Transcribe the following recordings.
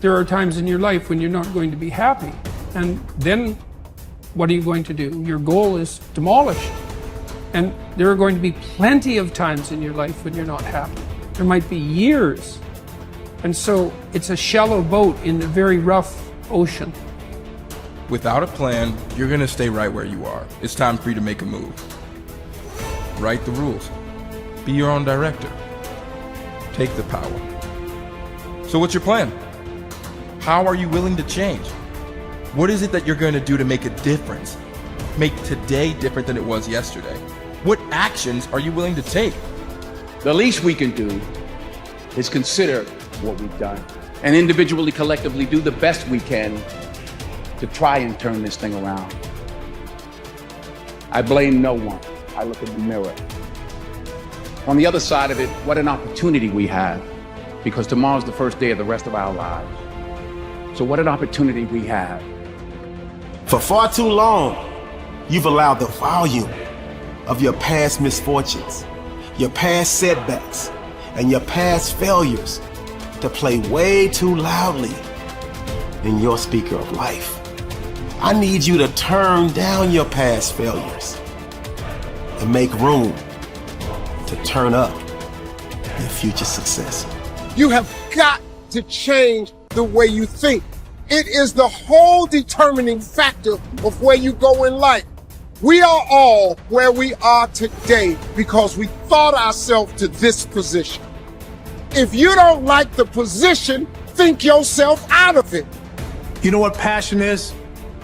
there are times in your life when you're not going to be happy. And then what are you going to do? Your goal is demolished. And there are going to be plenty of times in your life when you're not happy. There might be years. And so it's a shallow boat in a very rough ocean. Without a plan, you're gonna stay right where you are. It's time for you to make a move. Write the rules. Be your own director. Take the power. So what's your plan? How are you willing to change? What is it that you're going to do to make a difference? Make today different than it was yesterday? What actions are you willing to take? The least we can do is consider what we've done and individually, collectively do the best we can to try and turn this thing around. I blame no one. I look in the mirror. On the other side of it, what an opportunity we have, because tomorrow's the first day of the rest of our lives. So what an opportunity we have. For far too long, you've allowed the volume of your past misfortunes, your past setbacks, and your past failures to play way too loudly in your speaker of life. I need you to turn down your past failures and make room to turn up your future success. You have got to change the way you think. It is the whole determining factor of where you go in life. We are all where we are today because we thought ourselves to this position. If you don't like the position, think yourself out of it. You know what passion is?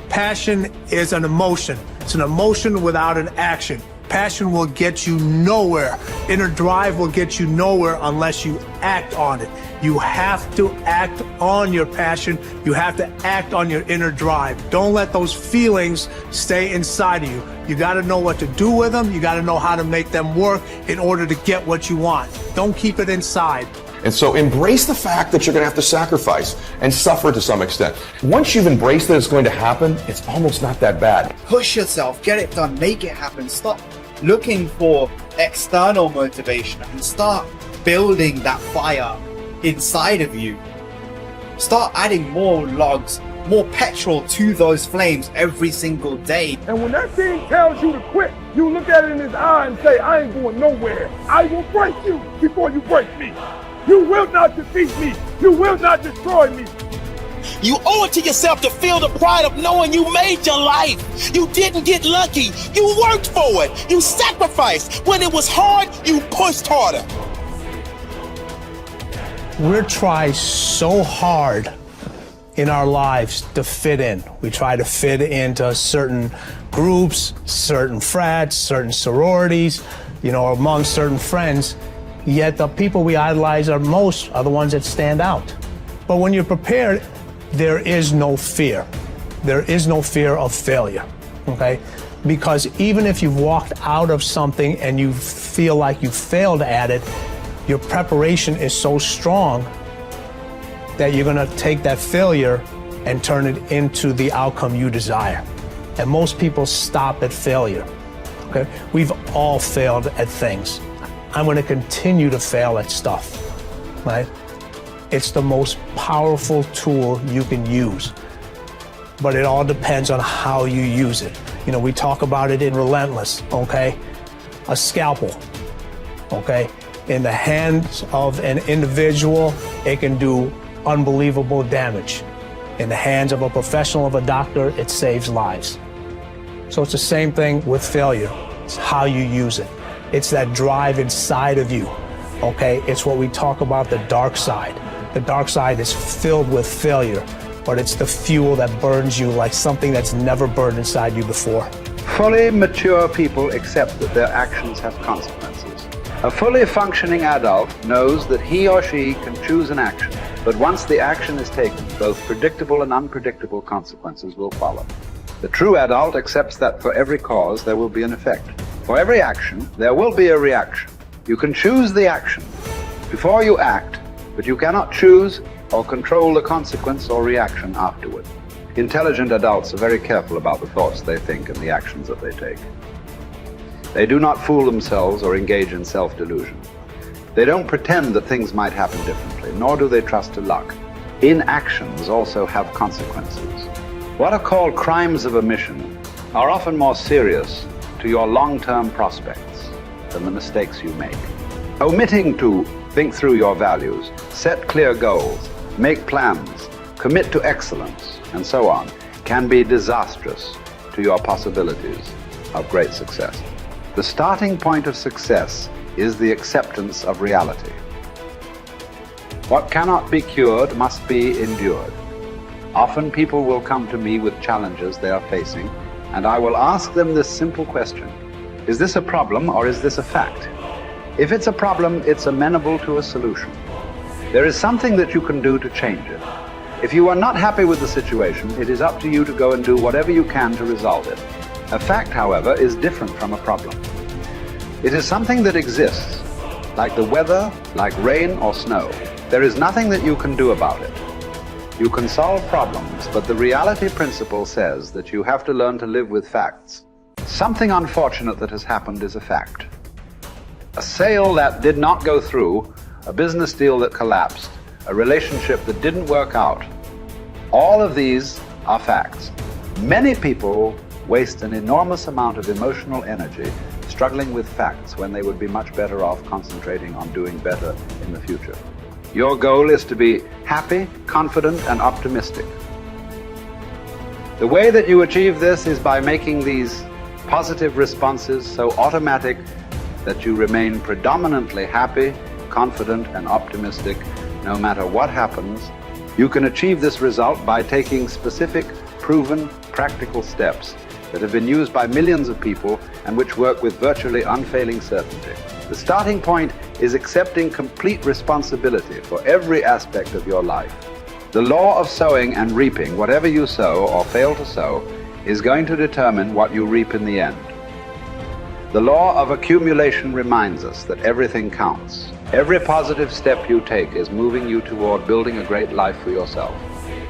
Passion is an emotion. It's an emotion without an action. Passion will get you nowhere. Inner drive will get you nowhere unless you act on it. You have to act on your passion. You have to act on your inner drive. Don't let those feelings stay inside of you. You got to know what to do with them. You got to know how to make them work in order to get what you want. Don't keep it inside. And so embrace the fact that you're going to have to sacrifice and suffer to some extent. Once you've embraced that it's going to happen, it's almost not that bad. Push yourself, get it done, make it happen. Stop looking for external motivation and start building that fire inside of you. Start adding more logs, more petrol to those flames every single day. And when that thing tells you to quit, you look at it in his eye and say, I ain't going nowhere. I will break you before you break me. You will not defeat me. You will not destroy me. You owe it to yourself to feel the pride of knowing you made your life. You didn't get lucky. You worked for it. You sacrificed. When it was hard, you pushed harder. We try so hard in our lives to fit in. We try to fit into certain groups, certain frats, certain sororities, among certain friends. Yet the people we idolize are the ones that stand out. But when you're prepared, there is no fear. There is no fear of failure, okay? Because even if you've walked out of something and you feel like you failed at it, your preparation is so strong that you're gonna take that failure and turn it into the outcome you desire. And most people stop at failure, okay? We've all failed at things. I'm going to continue to fail at stuff, right? It's the most powerful tool you can use, but it all depends on how you use it. We talk about it in Relentless, okay? A scalpel, okay? In the hands of an individual, it can do unbelievable damage. In the hands of a professional, of a doctor, it saves lives. So it's the same thing with failure. It's how you use it. It's that drive inside of you, okay? It's what we talk about, the dark side. The dark side is filled with failure, but it's the fuel that burns you like something that's never burned inside you before. Fully mature people accept that their actions have consequences. A fully functioning adult knows that he or she can choose an action, but once the action is taken, both predictable and unpredictable consequences will follow. The true adult accepts that for every cause there will be an effect. For every action, there will be a reaction. You can choose the action before you act, but you cannot choose or control the consequence or reaction afterward. Intelligent adults are very careful about the thoughts they think and the actions that they take. They do not fool themselves or engage in self-delusion. They don't pretend that things might happen differently, nor do they trust to luck. inactions also have consequences. What are called crimes of omission are often more serious to your long-term prospects than the mistakes you make. Omitting to think through your values, set clear goals, make plans, commit to excellence, and so on, can be disastrous to your possibilities of great success. The starting point of success is the acceptance of reality. What cannot be cured must be endured. Often people will come to me with challenges they are facing, and I will ask them this simple question: is this a problem or is this a fact? If it's a problem, it's amenable to a solution. There is something that you can do to change it. If you are not happy with the situation, it is up to you to go and do whatever you can to resolve it. A fact, however, is different from a problem. It is something that exists, like the weather, like rain or snow. There is nothing that you can do about it. You can solve problems, but the reality principle says that you have to learn to live with facts. Something unfortunate that has happened is a fact. A sale that did not go through, a business deal that collapsed, a relationship that didn't work out. All of these are facts. Many people waste an enormous amount of emotional energy struggling with facts when they would be much better off concentrating on doing better in the future. Your goal is to be happy, confident, and optimistic. The way that you achieve this is by making these positive responses so automatic that you remain predominantly happy, confident, and optimistic no matter what happens. You can achieve this result by taking specific, proven, practical steps that have been used by millions of people and which work with virtually unfailing certainty. The starting point is accepting complete responsibility for every aspect of your life. The law of sowing and reaping, whatever you sow or fail to sow, is going to determine what you reap in the end. The law of accumulation reminds us that everything counts. Every positive step you take is moving you toward building a great life for yourself.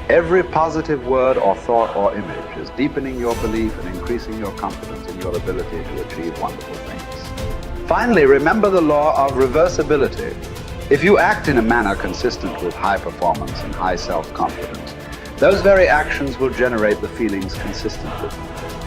Every positive word or thought or image is deepening your belief and increasing your confidence in your ability to achieve wonderful things. Finally, remember the law of reversibility. If you act in a manner consistent with high performance and high self-confidence, those very actions will generate the feelings consistent with them.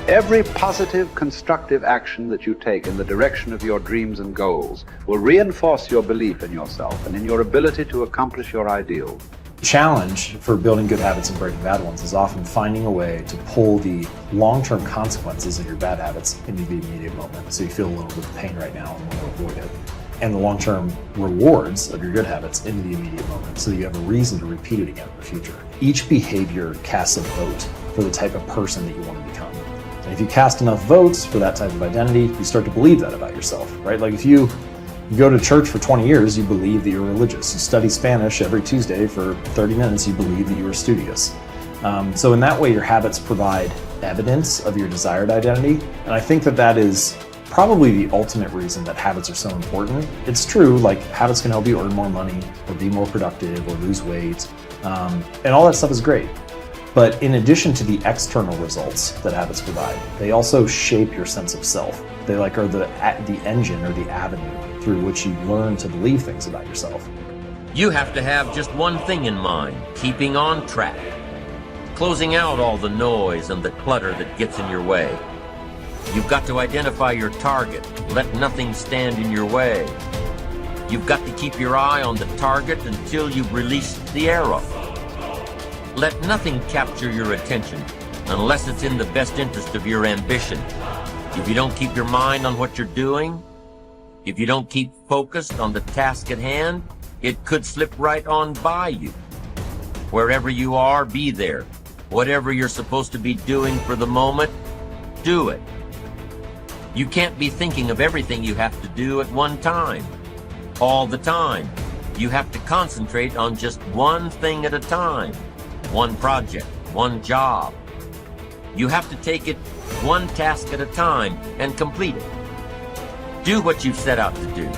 Every positive, constructive action that you take in the direction of your dreams and goals will reinforce your belief in yourself and in your ability to accomplish your ideals. The challenge for building good habits and breaking bad ones is often finding a way to pull the long-term consequences of your bad habits into the immediate moment. So you feel a little bit of pain right now and want to avoid it. And the long-term rewards of your good habits into the immediate moment so you have a reason to repeat it again in the future. Each behavior casts a vote for the type of person that you want to become. And if you cast enough votes for that type of identity, you start to believe that about yourself, right? Like if you go to church for 20 years, you believe that you're religious. You study Spanish every Tuesday for 30 minutes, you believe that you are studious. So in that way, your habits provide evidence of your desired identity. And I think that that is probably the ultimate reason that habits are so important. It's true, like habits can help you earn more money or be more productive or lose weight. And all that stuff is great. But in addition to the external results that habits provide, they also shape your sense of self. They are the engine or the avenue through which you learn to believe things about yourself. You have to have just one thing in mind: keeping on track, closing out all the noise and the clutter that gets in your way. You've got to identify your target. Let nothing stand in your way. You've got to keep your eye on the target until you've released the arrow. Let nothing capture your attention unless it's in the best interest of your ambition. If you don't keep your mind on what you're doing, if you don't keep focused on the task at hand, it could slip right on by you. Wherever you are, be there. Whatever you're supposed to be doing for the moment, do it. You can't be thinking of everything you have to do at one time, all the time. You have to concentrate on just one thing at a time, one project, one job. You have to take it one task at a time and complete it. Do what you've set out to do.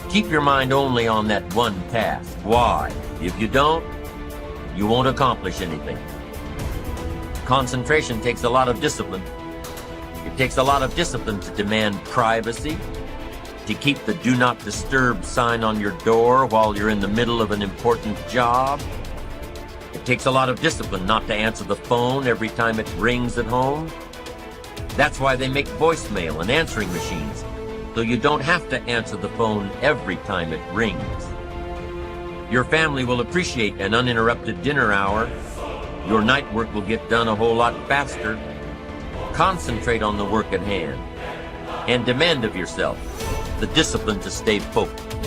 Keep your mind only on that one task. Why? If you don't, you won't accomplish anything. Concentration takes a lot of discipline. It takes a lot of discipline to demand privacy, to keep the do not disturb sign on your door while you're in the middle of an important job. It takes a lot of discipline not to answer the phone every time it rings at home. That's why they make voicemail and answering machines, so you don't have to answer the phone every time it rings. Your family will appreciate an uninterrupted dinner hour. Your night work will get done a whole lot faster. Concentrate on the work at hand and demand of yourself the discipline to stay focused.